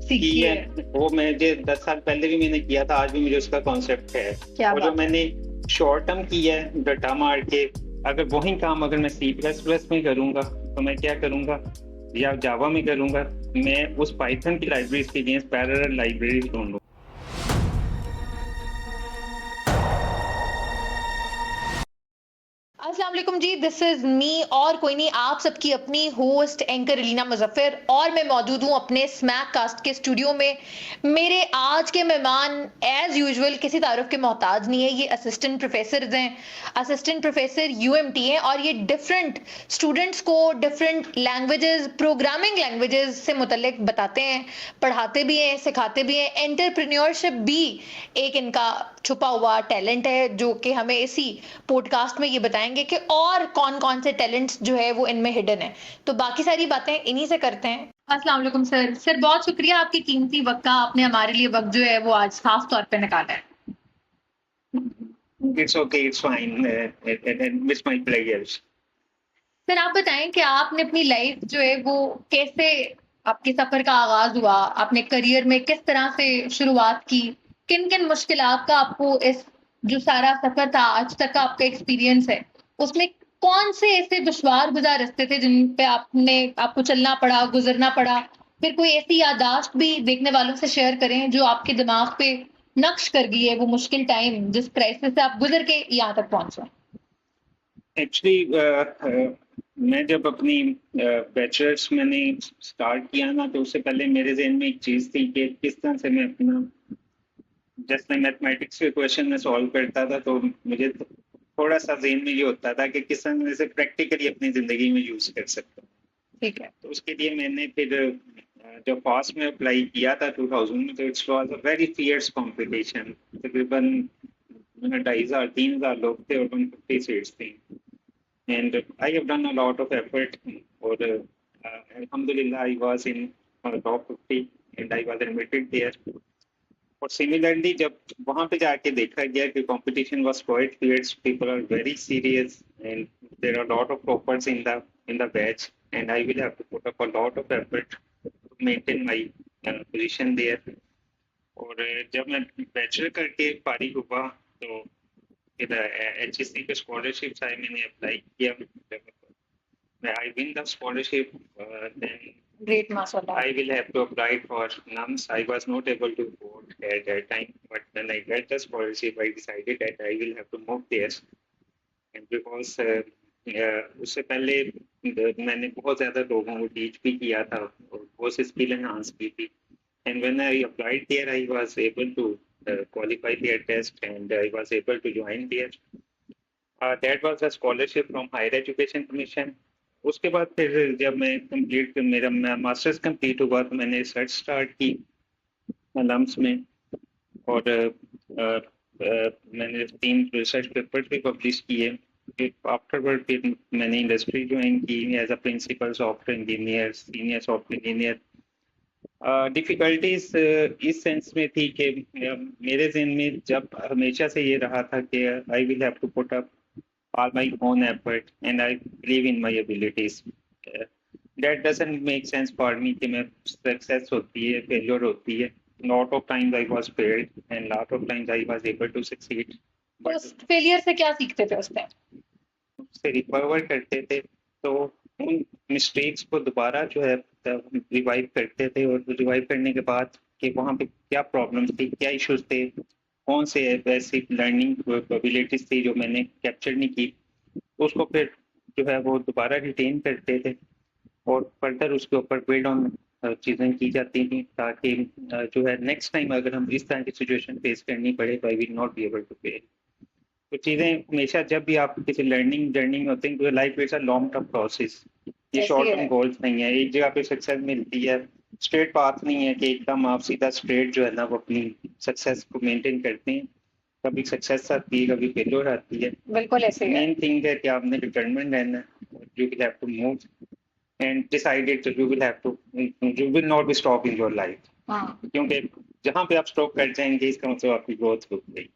की सीखी है। है। वो मुझे 10 साल पहले भी मैंने किया था, आज भी मुझे उसका कॉन्सेप्ट है। क्या और जो बात। मैंने शॉर्ट टर्म किया है डटा मार के, अगर वही काम अगर मैं सी प्लस प्लस में करूंगा तो मैं क्या करूंगा, या जावा में करूंगा, मैं उस पाइथन की लाइब्रेरीज के अगेंस्ट पैरेलल लाइब्रेरीज ढूंढूंगा। अस्सलाम वालेकुम जी, दिस इज मी और कोई नहीं, आप सबकी अपनी होस्ट एंकर रीना मुजफ्फर, और मैं मौजूद हूँ अपने स्मैक कास्ट के स्टूडियो में। मेरे आज के मेहमान एज यूजुअल किसी तारुफ के मोहताज नहीं है, ये असिस्टेंट प्रोफेसर हैं, असिस्टेंट प्रोफेसर यूएमटी हैं, और ये डिफरेंट स्टूडेंट्स को डिफरेंट लैंग्वेजेस, प्रोग्रामिंग लैंग्वेजेस से मुतल्लिक बताते हैं, पढ़ाते भी हैं, सिखाते भी हैं। एंटरप्रेन्योरशिप भी एक इनका छुपा हुआ टैलेंट है, जो कि हमें इसी पॉडकास्ट में ये बताएंगे कि और कौन कौन से टैलेंट्स जो है वो इनमें हिडन है। तो बाकी सारी बातें इन्हीं से करते हैं। अस्सलाम वालेकुम सर। सर बहुत शुक्रिया आपकी कीमती वक्त का, आपने हमारे लिए वक्त जो है वो आज साफ तौर पे निकाला है। It's okay, it's fine, it's my pleasure. Sir आप बताएं कि आपने अपनी लाइफ जो है वो कैसे, आपके सफर का आगाज हुआ, आपने करियर में किस तरह से शुरुआत की, किन किन मुश्किलात का आपको इस जो सारा सफर था आज तक का आपका एक्सपीरियंस है उसमें कौन से ऐसे दुश्वार गुजार रास्ते थे जिन पे आपको चलना पड़ा, गुजरना पड़ा। फिर कोई ऐसी याददाश्त भी देखने वालों से शेयर करें जो आपके दिमाग पे नक्श कर गई है वो मुश्किल टाइम जिस क्राइसिस से आप गुजर के यहाँ तक पहुंचे। एक्चुअली मैं जब अपनी बैचलर्स मैंने स्टार्ट किया ना, तो उससे पहले मेरे जहन में एक चीज थी कि किस तरह से मैं अपना, जैसे मैथमेटिक्स के क्वेश्चन में सॉल्व करता था, तो मुझे थोड़ा सा जहन में ये होता था कि किस तरह से प्रैक्टिकली अपनी जिंदगी में यूज कर सकता हूँ। ठीक है। तो उसके लिए मैंने फिर जब पास में अप्लाई किया था 2000 में, तो it's was a very fierce competition. तकरीबन 2,500-3,000 लोग थे और 150 सीट्स थी। And I have done a lot of effort, और Alhamdulillah I was in top 50 and I was admitted there. और सिमिलरली जब वहां पे जाके देखा गया कि competition was quite fierce, people are very serious and there are lot of toppers in the batch, and I will have to put up a lot of effort to maintain my position there. और जब मैं bachelor करके फारिग हुआ, तो फिर HSC के scholarships आए, मैंने अप्लाई किया। I win the scholarship, then great माशाल्लाह। I will have to apply for NUMS. I was not able to vote at that time, but when I get the scholarship, I decided that I will have to move there. And because उससे पहले मैंने बहुत ज़्यादा लोगों को teach भी किया था और बहुत स्किल एनहांस की थी। And when I applied there, I was able to qualify their test and I was able to join there. That was a scholarship from Higher Education Commission. उसके बाद फिर जब मैं मेरा मास्टर्स कंप्लीट हुआ, तो मैंने रिसर्च स्टार्ट की लम्स में, और मैंने 3 रिसर्च पेपर्स भी पब्लिश किए। आफ्टरवर्ड फिर मैंने इंडस्ट्री ज्वाइन की as a principal software engineer, senior software engineer. Difficulties इस सेंस में थी कि मेरे जहन में जब हमेशा से ये रहा था कि I will have to put up all my own effort and I believe in my abilities. That doesn't make sense for me कि मैं success होती है, failure होती है. Lot of times I was failed and lot of times I was able to succeed. तो But उस failure से क्या सीखते थे उसमें। उससे रिकवर करते थे, तो उन मिस्टेक्स को दोबारा जो है रिवाइव करते थे, और रिवाइव करने के बाद कि वहाँ पे क्या प्रॉब्लम्स थी, क्या इश्यूज थे, कौन से ऐसी लर्निंग एबिलिटीज थी जो मैंने कैप्चर नहीं की, उसको फिर जो है वो दोबारा रिटेन करते थे और फर्दर उसके ऊपर बिल्ड ऑन चीज़ें की जाती थी, ताकि जो है नेक्स्ट टाइम अगर हम इस तरह की सिचुएशन फेस करनी पड़े तो I will not be able to fail. तो चीज़ें हमेशा जब भी आप किसी लर्निंग जर्नी में होते हैं, तो life is a long term process. ये ऐसी शॉर्ट टर्म है। गोल्स नहीं है, एक जगह पे सक्सेस मिलती है, स्ट्रेट पाथ नहीं है कि एकदम आप सीधा स्ट्रेट जो है ना वो अपनी सक्सेस को मेंटेन करते हैं। कभी सक्सेस आती है, कभी फेलियर आती है। बिल्कुल ऐसे ही है। मेन थिंग है कि आपने डिटरमिन्ड रहना है, you will have to move and decided, you will have to, you will not be stop in your life. हाँ। क्योंकि जहाँ पे आप स्टॉप कर जाएंगे, इसका मतलब आपकी ग्रोथ रुक गई।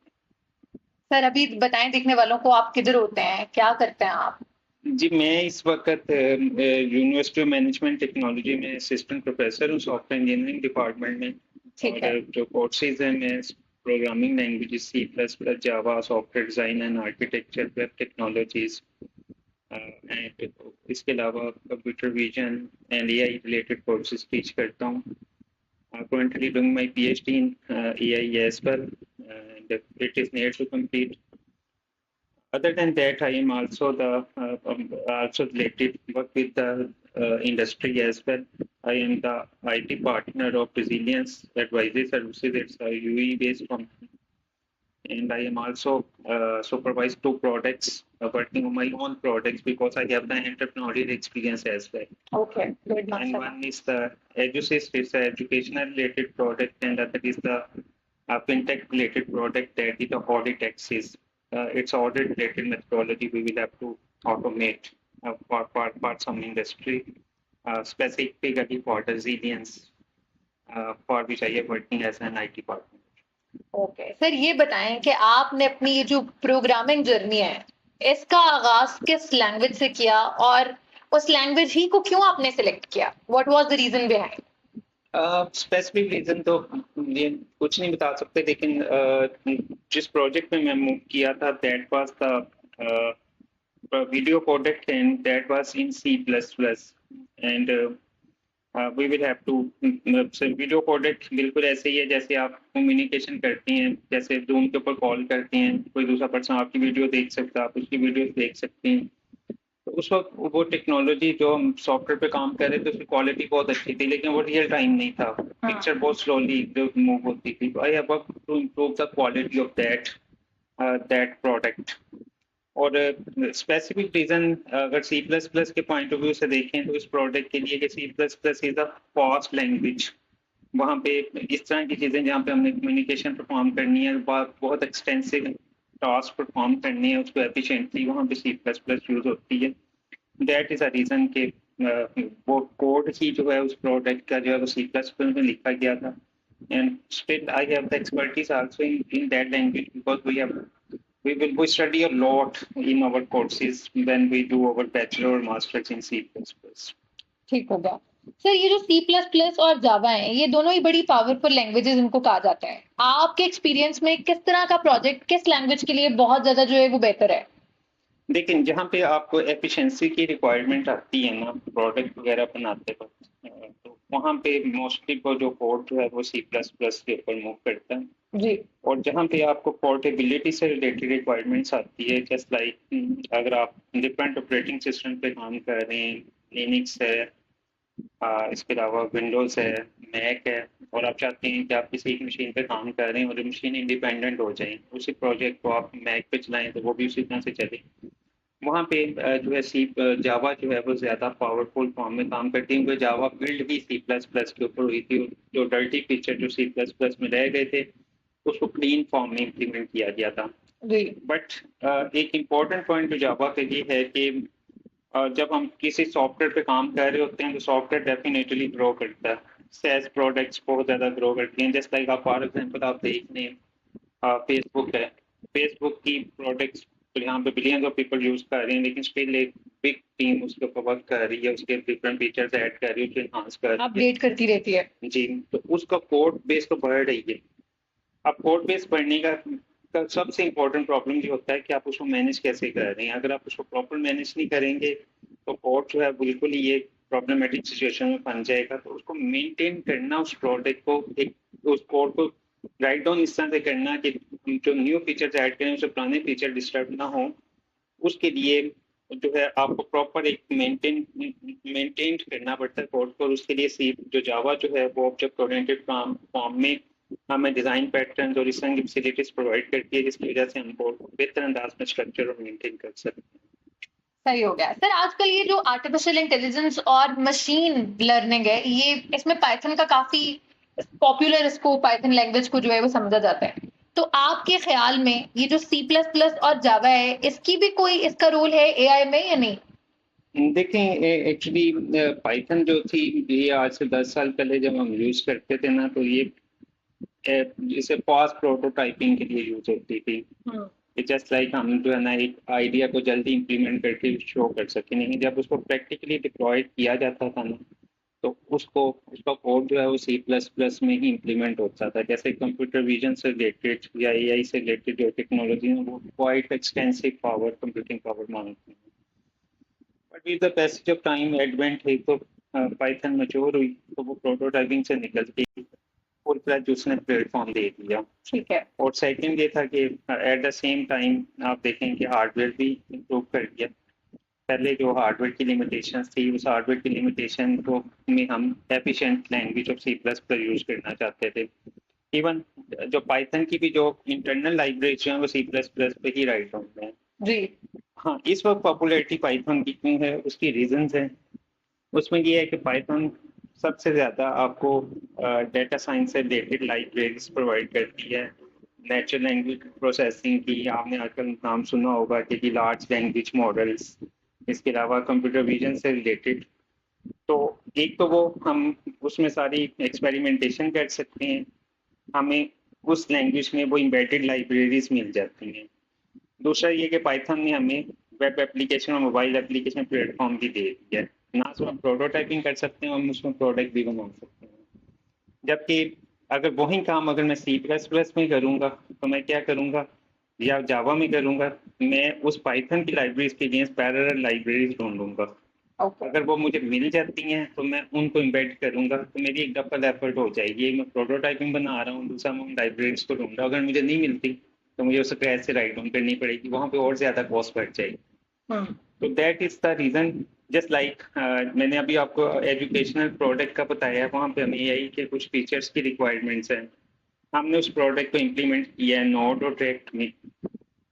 सर अभी बताएं देखने वालों को, आप किधर होते हैं, क्या करते हैं आप। जी, मैं इस वक्त यूनिवर्सिटी ऑफ मैनेजमेंट टेक्नोलॉजी में असिस्टेंट प्रोफेसर हूँ सॉफ्टवेयर इंजीनियरिंग डिपार्टमेंट में। ठीक है। और जो कोर्सेज हैं मैं programming languages C plus plus, Java, software design and architecture, web technologies and इसके अलावा computer vision and AI related courses teach करता हूँ। Currently doing my PhD in AI as well, and it is near to complete. Other than that, I am also also related work with the industry as well. I am the IT partner of Resilience Advisory Services. It's a UE-based company, and I am also supervise two products, working on my own products because I have the entrepreneurial experience as well. Okay, good, And mashallah. one is the EduSys, it's an educational related product, and other is the fintech related product that is the audit access. It's audit related methodology we will have to automate for some industry, specifically for resilience, for which I am working as an IT partner. Okay sir, ये बताएं कि आपने अपनी ये जो programming journey है इसका आगाज किस लैंग्वेज से किया और उस लैंग्वेज ही को क्यों आपने सिलेक्ट किया? What was the reason behind? Specific reason तो ये कुछ नहीं बता सकते, लेकिन जिस प्रोजेक्ट में मैं मूव किया था that was the video codec, and that was in C++, and we will have to video codec बिल्कुल ऐसे ही है जैसे आप कम्युनिकेशन करती हैं, जैसे जूम के ऊपर कॉल करती हैं, कोई दूसरा पर्सन आपकी वीडियो देख सकता है, आप उसकी वीडियो देख सकती हैं। तो उस वक्त वो टेक्नोलॉजी जो हम सॉफ्टवेयर पे काम कर रहे थे उसकी क्वालिटी बहुत अच्छी थी, लेकिन वो रियल टाइम नहीं था, पिक्चर बहुत स्लोली मूव होती थी। I have to improve the quality of that product. और स्पेसिफिक रीजन अगर C++ के पॉइंट ऑफ व्यू से देखें तो इस प्रोडक्ट के लिए कि C++ is a fast language. वहाँ पे इस तरह की चीज़ें जहाँ पे हमने कम्युनिकेशन परफॉर्म करनी है, बहुत एक्सटेंसिव टास्क परफॉर्म करनी है, उसको एफिशिएंटली वहाँ पे C++ यूज होती है। दैट इज अ रीजन कि वो कोड ही जो है उस प्रोडक्ट का जो है वो C++ में लिखा गया था। And still I have the expertise also in that language because we study a lot in our courses when we do our bachelor or masters in C++. ठीक हो गया सर। ये जो C++ और जावा है ये दोनों ही बड़ी पावरफुल लैंग्वेजेस इनको कहा जाता है। आपके एक्सपीरियंस में किस तरह का प्रोजेक्ट किस लैंग्वेज के लिए बहुत ज्यादा जो है वो बेहतर है? लेकिन जहाँ पे आपको एफिशिएंसी की रिक्वायरमेंट आती है ना प्रोडक्ट वगैरह बनाते वक्त, तो वहाँ पे मोस्टली को जो कोड जो है वो C++ के ऊपर मूव करता है जी। और जहाँ पे आपको पोर्टेबिलिटी से रिलेटेड रिक्वायरमेंट्स आती है, जस्ट लाइक अगर आप डिफरेंट ऑपरेटिंग सिस्टम पे काम कर रहे हैं, लिनक्स है, इसके अलावा विंडोज है, मैक है, और आप चाहते हैं कि आप किसी एक मशीन पे काम कर रहे हैं और मशीन इंडिपेंडेंट हो जाए, उसी प्रोजेक्ट को आप मैक पे चलाएं तो वो भी उसी तरह से चले। वहाँ पे जो है जावा जो है वो ज़्यादा पावरफुल फॉर्म में काम करती है, क्योंकि जावा बिल्ड ही C++ के ऊपर हुई थी। जो डर्टी फीचर जो C++ में रह गए थे उसको क्लीन फॉर्म में इम्प्लीमेंट किया गया था। बट एक इम्पॉर्टेंट पॉइंट जो जावा के लिए है कि जब हम किसी सॉफ्टवेयर पे काम कर रहे होते हैं तो सॉफ्टवेयर डेफिनेटली ग्रो करता है। SaaS प्रोडक्ट्स बहुत ज़्यादा ग्रो करती हैं। जस्ट लाइक आप फॉर एग्जांपल आप देख लें फेसबुक है, फेसबुक की प्रोडक्ट्स तो यहाँ पे बिलियंस ऑफ पीपल यूज कर रहे हैं, लेकिन स्टिल एक बिग टीम उसके ऊपर वर्क कर रही है, उसके डिफरेंट फीचर्स ऐड कर रही है, उसको एनहांस कर रही है, अपडेट करती रहती है। जी। तो उसका कोड बेस तो बढ़ रही है। अब कोड बेस बढ़ने का सबसे इम्पोर्टेंट प्रॉब्लम ये होता है कि आप उसको मैनेज कैसे कर रहे हैं। अगर आप उसको प्रॉपर मैनेज नहीं करेंगे तो कोड जो है बिल्कुल ही एक प्रॉब्लमेटिक सिचुएशन में बन जाएगा। तो उसको मेंटेन करना, उस प्रोडक्ट को उस कोड को राइट डाउन इस तरह से करना कि जो न्यू फीचर्स ऐड करें उससे पुराने फीचर डिस्टर्ब ना हो, उसके लिए जो है आपको प्रॉपर एक मेंटेन करना पड़ता है कोड को। उसके लिए सी जो जावा जो है वो ऑब्जेक्ट ओरिएंटेड फॉर्म में हमें डिजाइन पैटर्न और इस तरह की फैसिलिटीज प्रोवाइड करती है, जिसकी वजह से हम कोड को बेहतर अंदाज में स्ट्रक्चर और मेंटेन कर सकते हैं। सही हो गया सर। आजकल ये जो आर्टिफिशियल इंटेलिजेंस और मशीन लर्निंग है ये इसमें पाइथन का काफी पॉपुलर, इसको पाइथन लैंग्वेज को जो है वो समझा जाता है। तो आपके ख्याल में ये जो C++ और जावा है इसकी भी कोई इसका रोल है एआई में या नहीं? देखें, एक्चुअली पाइथन जो थी ये आज से 10 साल पहले जब हम यूज करते थे ना, तो ये जैसे फास्ट प्रोटोटाइपिंग के लिए यूज होती थी। कि जस्ट लाइक हम जो है ना एक आइडिया को जल्दी इम्प्लीमेंट करके शो कर सकें, नहीं जब उसको प्रैक्टिकली डिप्लॉय किया जाता था ना तो उसको उसका कोड जो है वो C++ में ही इम्प्लीमेंट होता था। जैसे कंप्यूटर विजन से रिलेटेड या AI से रिलेटेड जो टेक्नोलॉजी है वो quite extensive power computing power मांगती है। But with the passage of time advent है तो पाइथन मैच्योर हुई तो वो प्रोटोटाइपिंग से निकल के फुल फ्लैज उसने प्लेटफॉर्म दे दिया। ठीक है। और सेकंड ये था कि एट द सेम टाइम आप देखें कि हार्डवेयर भी इम्प्रूव कर दिया। पहले जो हार्डवेयर की लिमिटेशन थी उस हार्डवेयर की लिमिटेशन को में हम efficient language of C++ use करना चाहते थे। इवन जो पाइथन की भी जो इंटरनल लाइब्रेरीज हैं वो C++ पे ही राइट होते हैं। जी। हाँ, इस वक्त पॉपुलैरिटी पाइथन की क्यों है उसकी रीजंस हैं। उसमें ये है कि पाइथन सबसे ज़्यादा आपको डेटा साइंस से रिलेटेड लाइब्रेरीज प्रोवाइड करती है। नेचुरल लैंग्वेज प्रोसेसिंग की आपने आजकल नाम सुना होगा कि लार्ज लैंग्वेज मॉडल्स, इसके अलावा कंप्यूटर विजन से रिलेटेड। तो एक तो वो हम उसमें सारी एक्सपेरिमेंटेशन कर सकते हैं, हमें उस लैंग्वेज में वो एम्बेडेड लाइब्रेरीज मिल जाती हैं। दूसरा ये कि पाइथन ने हमें वेब एप्लीकेशन और मोबाइल एप्लीकेशन प्लेटफॉर्म भी दे दिया है। ना सिर्फ हम प्रोटोटाइपिंग कर सकते हैं, हम उसमें प्रोडक्ट भी बना सकते हैं। जबकि अगर वही काम अगर मैं C++ में करूँगा तो मैं क्या करूँगा, या जावा में करूँगा, मैं उस पाइथन की लाइब्रेरीज के अगेंस्ट पैरेलल लाइब्रेरीज ढूंढूंगा। अगर वो मुझे मिल जाती हैं तो मैं उनको इम्बेड करूँगा तो मेरी एक डबल एफर्ट हो जाएगी। मैं प्रोटोटाइपिंग बना रहा हूँ, दूसरा मैं लाइब्रेरीज को ढूंढ रहा हूँ। अगर मुझे नहीं मिलती तो मुझे उसे क्रैश से राइट डाउन करनी पड़ेगी, वहाँ पे और ज़्यादा कॉस्ट बढ़ जाएगी। तो that is the reason. Just like मैंने अभी आपको एजुकेशनल प्रोडक्ट का बताया, वहाँ पे हमें AI के कुछ फीचर्स की रिक्वायरमेंट्स हैं, हमने उस प्रोडक्ट को इम्प्लीमेंट किया है नोड और ट्रैक्ट में।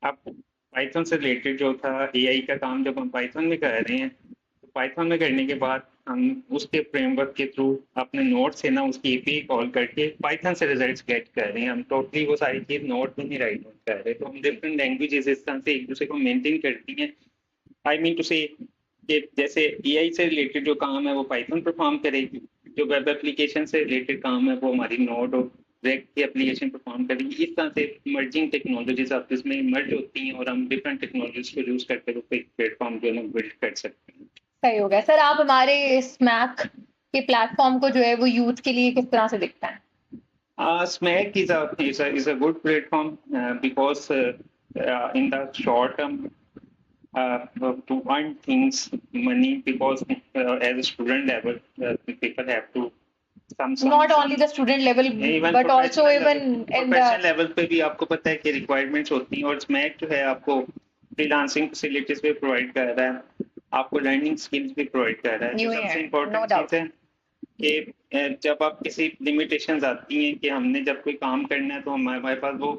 अब पाइथन से रिलेटेड जो था AI का काम जब हम पाइथन में कर रहे हैं तो पाइथन में करने के बाद हम उसके फ्रेमवर्क के थ्रू अपने नोड से ना उसकी API कॉल करके पाइथन से रिजल्ट्स गेट कर रहे हैं। हम टोटली वो सारी चीज नोड में नहीं राइट कर रहे। तो हम डिफरेंट लैंग्वेजेस इस तरह से एक दूसरे को मेंटेन करती हैं। आई मीन टू से कि जैसे AI से रिलेटेड जो काम है वो पाइथन परफॉर्म करेगी, जो वेब एप्लीकेशन से रिलेटेड काम है वो हमारी नोड और डायरेक्ट की एप्लीकेशन परफॉर्म करेगी। इस तरह से मर्जिंग टेक्नोलॉजीज आपस में मर्ज होती हैं और हम डिफरेंट टेक्नोलॉजीज को यूज करके वो प्लेटफॉर्म जो है बिल्ड कर सकते हैं। सही हो गया सर। आप हमारे इस मैक के प्लेटफॉर्म को जो है वो यूथ के लिए किस तरह से देखते हैं? Smack is a good platform because in the short term to earn things money, because as a student level people have to Not only the student level but also even in professional the level पे भी आपको पता है कि requirements होती हैं। और smack जो है आपको फ्रीलांसिंग फैसिलिटीज भी प्रोवाइड कर रहा है, आपको लर्निंग स्किल्स भी प्रोवाइड कर रहा है। New सबसे year, no इम्पोर्टेंट doubt. चीज़ है कि जब आप किसी लिमिटेशंस आती हैं कि हमने जब कोई काम करना है तो हमारे पास वो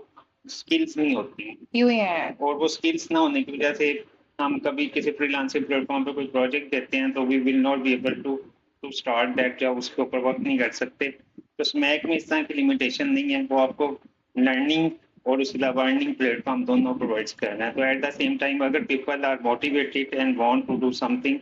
स्किल्स नहीं होती हैं, यूं ही है। और वो स्किल्स ना होने की वजह से हम कभी किसी फ्रीलांसिंग प्लेटफॉर्म पे कोई प्रोजेक्ट देते हैं तो we will not be able to start that, या उसके ऊपर वर्क नहीं कर सकते। तो स्मैक में इस तरह की लिमिटेशन नहीं है, वो आपको लर्निंग और उसके अलावा अर्निंग प्लेटफॉर्म दोनों प्रोवाइड करना है। तो एट द सेम टाइम अगर people are motivated and want to do something,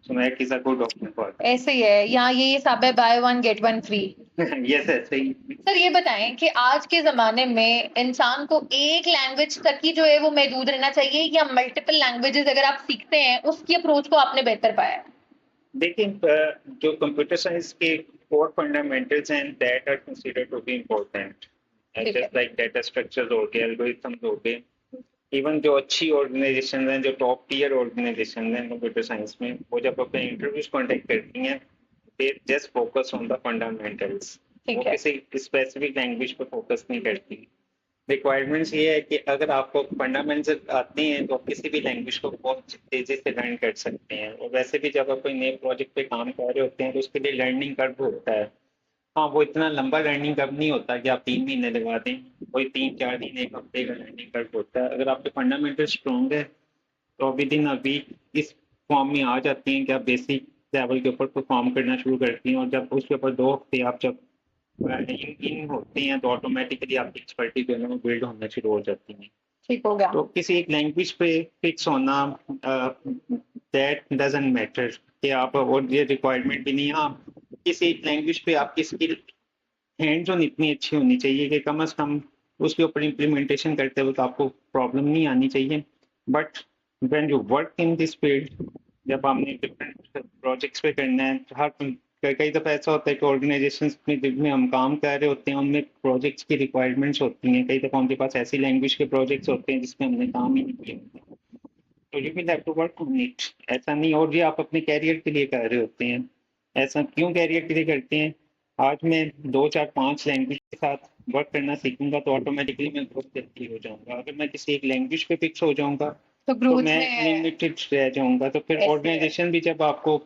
smack is a good option for. ऐसे ही है, यहाँ ये सब है buy one get one free. Yes, ऐसे ही। सर ये बताएं कि आज के जमाने में इंसान को एक लैंग्वेज तक ही जो है वो महदूद रहना चाहिए या मल्टीपल लैंग्वेजेस अगर आप सीखते हैं उसकी अप्रोच को आपने बेहतर पाया है? देखिए जो कंप्यूटर साइंस के कोर फंडामेंटल्स हैं that are considered to be important, just like data structures हो गए, एल्गोरिथम्स हो गए। इवन जो अच्छी ऑर्गेनाइजेशन हैं, जो टॉप टियर ऑर्गेनाइजेशन हैं कंप्यूटर साइंस में, वो जब अपने इंटरव्यूज कॉन्टेक्ट करती हैं they just focus on the fundamentals, वो किसी स्पेसिफिक लैंग्वेज पर फोकस नहीं करती। रिक्वायरमेंट्स ये है कि अगर आपको फंडामेंटल्स आते हैं तो आप किसी भी लैंग्वेज को बहुत तेजी से लर्न कर सकते हैं। और वैसे भी जब आप कोई नए प्रोजेक्ट पे काम कर रहे होते हैं तो उसके लिए लर्निंग कर्व होता है। हाँ, वो इतना लंबा लर्निंग कर्व नहीं होता कि आप 3 महीने लगा दें, कोई 3-4 दिन 1 हफ्ते का लर्निंग कर्व होता है। अगर आपके फंडामेंटल स्ट्रॉन्ग है तो विद इन अ वीक इस फॉर्म में आ जाती हैं कि आप बेसिक लेवल के ऊपर परफॉर्म करना शुरू करती हैं। और जब उसके ऊपर 2 हफ्ते आप जब इन होते हैं तो ऑटोमेटिकली आपकी एक्सपर्टीज जो है वो बिल्ड होना शुरू हो जाती है। ठीक हो गया। तो किसी एक लैंग्वेज पे फिक्स होना दैट डजंट मैटर कि आप, और ये रिक्वायरमेंट भी नहीं है। आप किसी एक लैंग्वेज पे आपकी स्किल हैंड्स ऑन इतनी अच्छी होनी चाहिए कि कम से कम उसके ऊपर इम्प्लीमेंटेशन करते वक्त आपको प्रॉब्लम नहीं आनी चाहिए। But when you work in this field, जब आपने डिफरेंट प्रोजेक्ट्स पे करना है, हर कई दफ़ा ऐसा होता है कि ऑर्गेनाइजेशंस में जिनमें हम काम कर रहे होते हैं उनमें प्रोजेक्ट्स की रिक्वायरमेंट्स होती हैं, कई दफ़ा उनके पास ऐसी लैंग्वेज के प्रोजेक्ट्स होते हैं जिसमें हमने काम ही नहीं किया होता, तो you will have to work on it. ऐसा नहीं, और ये आप अपने कैरियर के लिए कर रहे होते हैं। ऐसा क्यों कैरियर के लिए करते हैं? आज मैं 2 4 5 लैंग्वेज के साथ वर्क करना सीखूंगा तो ऑटोमेटिकली मैं बहुत जल्दी हो जाऊंगा। अगर मैं किसी एक लैंग्वेज पे फिक्स हो जाऊंगा तो तो ग्रोथ मैं में लिमिटेड रह जाऊंगा। तो फिर ऐसे है। ऑर्गेनाइजेशन भी जब आपको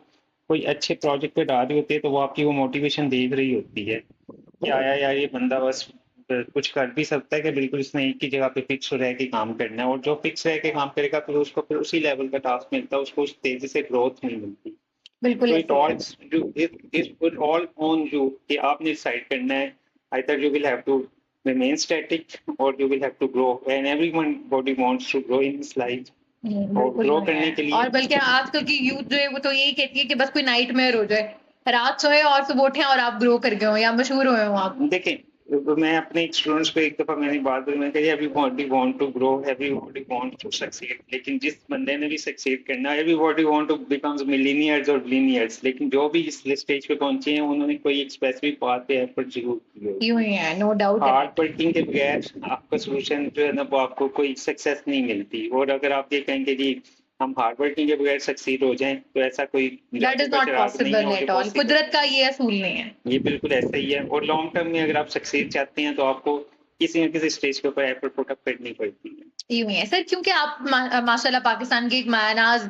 कोई अच्छे प्रोजेक्ट पे डाल रही होती है तो वो आपकी वो मोटिवेशन देख रही होती है कि आया यार ये बंदा बस कुछ कर भी सकता है कि बिल्कुल इसने एक ही जगह पे फिक्स रह के काम करना है, और जो फिक्स रह के काम करेगा फिर उसको फिर उसी लेवल का टास्क मिलता है, उसको उस तेजी से ग्रोथ नहीं मिलती। बिल्कुल तो ऐसे है। It will all on you कि आपने डिसाइड करना है, either you will have to remain static or you will have to grow, and everybody wants to grow in his life। और बिल्कुल ग्रो यूं ही करने है। के लिए और बल्कि आजकल की यूथ जो है वो तो यही कहती है कि बस कोई नाइटमेयर हो जाए, रात सोए और सुबह उठे और आप ग्रो कर गए हो या मशहूर हुए हो आप। देखें, मैं अपने स्टूडेंट्स को एक दफा मैंने बात बोली, मैंने कहा everybody want to grow, everybody want to succeed, लेकिन जिस बंदे ने भी सक्सीड करना, everybody want to becomes millionaires और बिलीनियर्स, लेकिन जो भी इस स्टेज पे पहुंचे हैं उन्होंने कोई एक स्पेसिफिक पाथ पे एफर्ट जरूर किए। यूं ही है, नो डाउट हार्ड वर्किंग के बगैर आपका सोल्यूशन जो है ना वो आपको कोई सक्सेस नहीं मिलती। और अगर आप ये कहेंगे जी हम हार्ड वर्किंग के बगैर सक्सीड हो जाएं तो ऐसा कोई दैट इज जादू का नॉट चिराग नहीं है, पॉसिबल और ये एट ऑल। possible कुदरत का ये असूल नहीं है। ये बिल्कुल ऐसा ही है। और लॉन्ग टर्म में अगर आप सक्सीड चाहते हैं तो आपको किसी न किसी स्टेज के ऊपर एफर्ट पुट अप करनी पड़ती है। यूं ही है सर, क्योंकि आप माशाल्लाह पाकिस्तान की एक मायनाज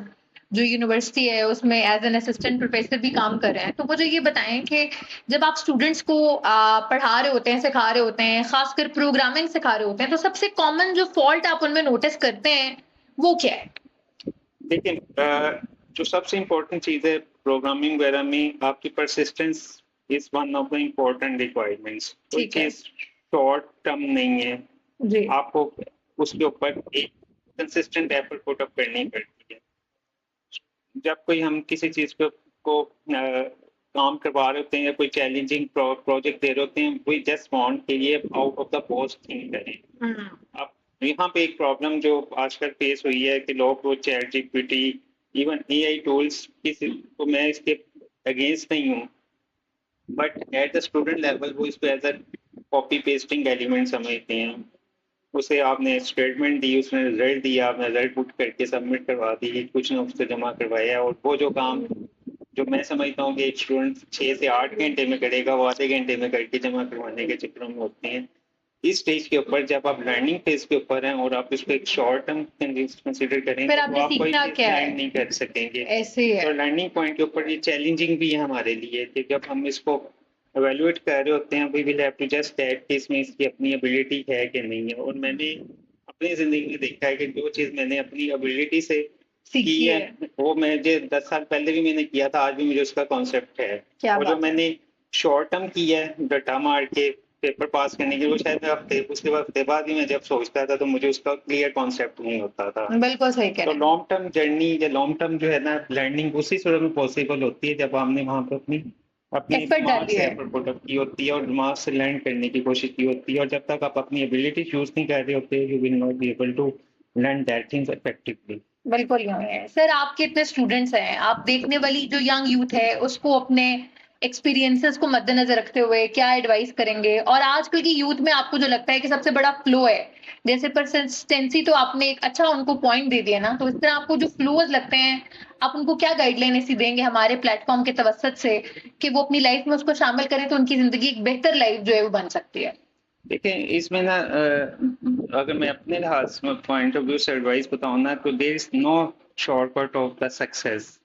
जो यूनिवर्सिटी है उसमें एज एन असिस्टेंट प्रोफेसर भी काम कर रहे हैं, तो मुझे ये बताएं कि जब आप स्टूडेंट्स को पढ़ा रहे होते हैं, सिखा रहे होते हैं, खासकर प्रोग्रामिंग सिखा रहे होते हैं, तो सबसे कॉमन जो फॉल्ट आप उनमें नोटिस करते हैं वो क्या है? लेकिन जो सबसे इम्पोर्टेंट चीज़ है प्रोग्रामिंग वगैरह में, आपकी persistence is one of the important requirements. कोई ठीक है चीज़ शॉर्ट टर्म नहीं है, जी। आपको उसके ऊपर एक कंसिस्टेंट एफर्ट पुट अप करनी पड़ती है। जब कोई हम किसी चीज़ को काम करवा रहे होते हैं या कोई चैलेंजिंग प्रोजेक्ट दे रहे होते हैं, वी जस्ट वांट कि ये out of the box think करें। अब यहाँ पे एक प्रॉब्लम जो आजकल फेस हुई है कि लोग वो ChatGPT, even AI tools, किसी तो मैं इसके अगेंस्ट नहीं हूँ, but at the student level वो इसको as a copy pasting element समझते हैं। उसे आपने स्टेटमेंट दी, उसने रिजल्ट दिया, आपने रिजल्ट पुट करके सबमिट करवा दी, कुछ ना उससे जमा करवाया, और वो जो काम जो मैं समझता हूँ कि एक स्टूडेंट 6 से 8 घंटे में करेगा वो आधे घंटे में करके जमा करवाने के चक्करों में होते हैं। इस स्टेज के ऊपर जब आप लर्निंग फेज के ऊपर हैं और आप इसको एक शॉर्ट टर्म कंसीडर करेंगे फिर तो आपने आप कोई सीखना चीज क्या है? लर्न नहीं कर सकेंगे। ऐसे ही तो है। लर्निंग पॉइंट के ऊपर ये चैलेंजिंग भी है हमारे लिए कि जब हम इसको एवेल्युएट कर रहे होते हैं, we will have to just that कि इसमें इसकी अपनी एबिलिटी है कि नहीं है। और मैंने अपनी जिंदगी में देखा है कि जो चीज मैंने अपनी एबिलिटी से की सीखी है है। वो मुझे 10 साल पहले भी मैंने किया था, आज भी मुझे उसका कॉन्सेप्ट है। क्या और जो बात है। मैंने शॉर्ट टर्म की है डटा मार के पेपर पास करने के, वो शायद हफ्ते उसके हफ्ते बाद ही मैं जब सोचता था तो मुझे उसका क्लियर कॉन्सेप्ट नहीं होता था। बिल्कुल सही कह तो रहे हैं। लॉन्ग टर्म जर्नी या लॉन्ग टर्म जो है ना लर्निंग उसी सूरत में पॉसिबल होती है जब हमने वहाँ पर अपनी अपने एफर्ट दिमाग डाली से है। एफर्ट पुट अप की होती है और दिमाग से लर्न करने की कोशिश की होती है। और जब तक आप अपनी एबिलिटी यूज नहीं कर रहे होते, you will not be able to learn that things effectively. बिल्कुल यूं ही है सर। आपके इतने स्टूडेंट्स हैं, आप देखने वाली जो यंग यूथ है उसको अपने एक्सपीरियंसेस को मद्देनजर रखते हुए क्या एडवाइस करेंगे? और आजकल की यूथ में आपको जो लगता है कि सबसे बड़ा फ्लो है, जैसे परसिस्टेंसी तो आपने एक अच्छा उनको पॉइंट दे दिया ना, तो इस तरह आपको जो फ्लोज लगते हैं आप उनको क्या गाइडलाइन ऐसी देंगे हमारे प्लेटफॉर्म के तवसत से कि वो अपनी लाइफ में उसको शामिल करें तो उनकी जिंदगी एक बेहतर लाइफ जो है वो बन सकती है? देखिए इसमें ना अगर मैं अपने लिहाज में पॉइंट ऑफ व्यू से एडवाइस बताऊँ ना तो there is no shortcut of the success.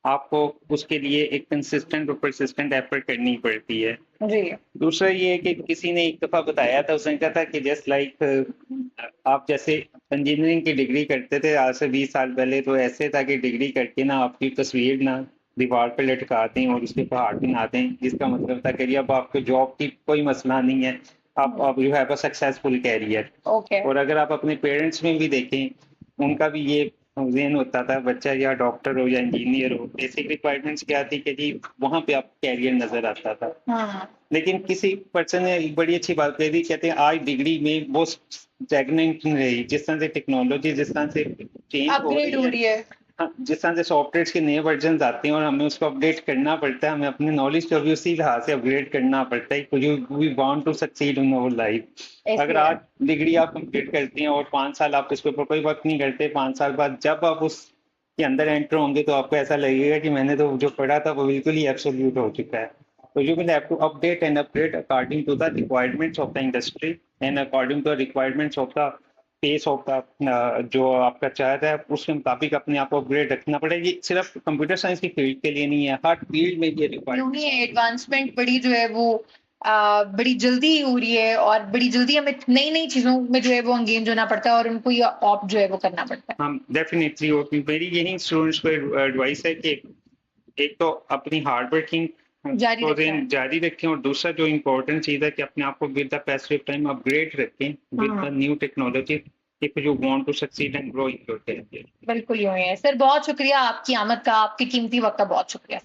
आपको उसके लिए एक कंसिस्टेंट और परसिस्टेंट एफर्ट करनी पड़ती है। जी। दूसरा ये है कि किसी ने एक दफा बताया था, उसने कहा था कि जस्ट लाइक आप जैसे इंजीनियरिंग की डिग्री करते थे आज से 20 साल पहले, तो ऐसे था कि डिग्री करके ना आपकी तस्वीर ना दीवार पे लटका दें और उसके पहाड़ बना दें, जिसका मतलब था कि अब आपको जॉब की कोई मसला नहीं है, आप you have a successful career. Okay. और अगर आप अपने पेरेंट्स में भी देखें उनका भी ये ज़हन होता था बच्चा या डॉक्टर हो या इंजीनियर हो, बेसिक रिक्वायरमेंट्स क्या थी कि जी वहाँ पे आप कैरियर नजर आता था। हाँ। लेकिन किसी पर्सन ने एक बड़ी अच्छी बात कही थी, कहते हैं आज डिग्री में वो स्टैग्नेंट नहीं रही, जिस तरह से टेक्नोलॉजी जिस तरह से चेंज हो अपग्रेड रही हो रही है। हाँ, जिस तरह से सॉफ्टवेयर के नए वर्जन आते हैं और हमें उसको अपडेट करना पड़ता है, हमें अपनी नॉलेज को भी उसी लिहाज से अपग्रेड करना पड़ता है। We want to succeed in our life. अगर आज डिग्री आप कंप्लीट करती हैं और 5 साल आप इसके ऊपर कोई वर्क नहीं करते, 5 साल बाद जब आप उसके अंदर एंटर होंगे तो आपको ऐसा लगेगा कि मैंने तो जो पढ़ा था वो बिल्कुल ही एब्सोल्यूट हो चुका है। तो you will have to update and upgrade according to the requirements of the industry and according to the requirements of the pace of the जो आपका चाहता है उसके मुताबिक अपने आप को अपग्रेड रखना पड़ेगा। ये सिर्फ कंप्यूटर साइंस की फील्ड के लिए नहीं है, हर फील्ड में ये रिक्वायरमेंट यूं ही एडवांसमेंट बड़ी जो है वो बड़ी जल्दी हो रही है और बड़ी जल्दी हमें नई नई चीजों में जो है वो एंगेज होना पड़ता है और उनको ये ऑप जो है वो करना पड़ता है। हम डेफिनेटली मेरी यही स्टूडेंट्स को एडवाइस है कि एक तो अपनी हार्ड वर्किंग जारी रखें और दूसरा जो इम्पोर्टेंट चीज है कि अपने आप को with the passive time upgrade रखें with the new technology if you want to succeed and grow in your career. बिल्कुल यूं ही है सर, बहुत शुक्रिया आपकी आमद का, आपके कीमती वक्त का बहुत शुक्रिया।